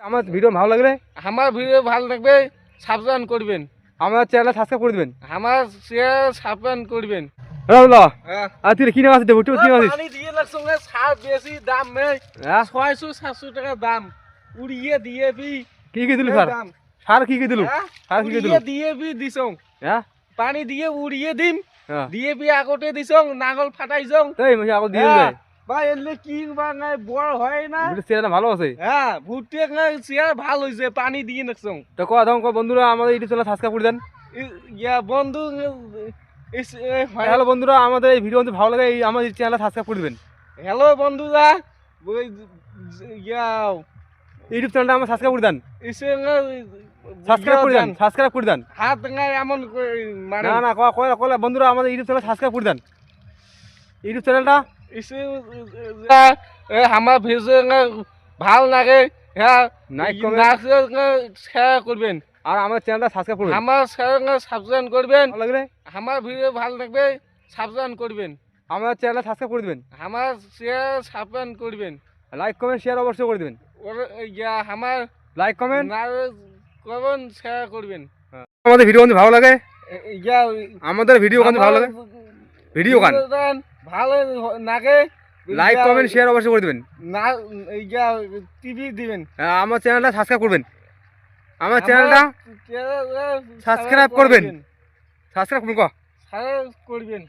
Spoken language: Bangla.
আমার ভিডিও ভালো লাগলে আমার ভিডিও ভালো লাগবে সাবস্ক্রাইব করবেন, আমার চ্যানেল সাবস্ক্রাইব করে দিবেন, আমার শেয়ার সাবস্ক্রাইব করবেন। রাহুল্লাহ হ্যাঁ আর তুই কিনে আসতে ভুট্টি কিনে আসিস পানি দিয়ে লাগছে সার বেশি দাম নেই, হ্যাঁ 600-700 টাকা দাম উড়িয়ে দিয়ে কি দিলু স্যার দাম সার কি দিলু হ্যাঁ সার কি দিলু উড়িয়ে দিয়ে দিছং হ্যাঁ পানি দিয়ে উড়িয়ে দিম হ্যাঁ দিয়ে আগতে দিছং নাগল ফাটাইছং। এই মাসে আগত দিয়ে যায় ভাই এলে কি বা নাই বড় হয় না। ভিডিও চেহারা ভালো আছে হ্যাঁ ভুট্টি চেয়ার ভালো হয়েছে পানি দিয়ে নাকছং। তো কয় দাম কয় বন্ধুরা আমাদের ইউটিউব চ্যানেল সাবস্ক্রাইব করে দেন। ইয়া বন্ধু হ্যালো বন্ধুরা আমাদের এই ভিডিও যদি ভালো লাগে এই আমাদের চ্যানেল সাবস্ক্রাইব করে দিবেন। হ্যালো বন্ধুরা ইয়া ইউটিউব চ্যানেলটা আমার সাবস্ক্রাইব করে দেন, ইসে সাবস্ক্রাইব করে দেন, সাবস্ক্রাইব করে দেন। হাত গায় এমন মানে না না কয় বন্ধুরা আমাদের ইউটিউব চ্যানেল সাবস্ক্রাইব করে দেন। ইউটিউব চ্যানেলটা ইসে আমার ভিডিও ভাল লাগে হ্যাঁ লাইক শেয়ার করবেন আর আমার চ্যানেলটা সাবস্ক্রাইব করবেন। আমার চ্যানেল সাবস্ক্রাইব করবেন, ভালো লাগলে আমার ভিডিও ভালো লাগবে সাবস্ক্রাইব করবেন, আমার চ্যানেলটা সাবস্ক্রাইব করে দিবেন, আমার শেয়ার সাবস্ক্রাইব করবেন, লাইক কমেন্ট শেয়ার অবশ্যই করে দিবেন। ইয়া আমার লাইক কমেন্ট না করবেন শেয়ার করবেন। আমাদের ভিডিও যদি ভালো লাগে ইয়া আমাদের ভিডিও কিন্তু ভালো লাগে ভিডিও গান ভালো লাগে লাইক কমেন্ট শেয়ার অবশ্যই করে দিবেন। না ইয়া টিভি দিবেন, আমার চ্যানেলটা সাবস্ক্রাইব করবেন, আমার চ্যানেলটা সাবস্ক্রাইব করবেন, সাবস্ক্রাইব করুন করবেন।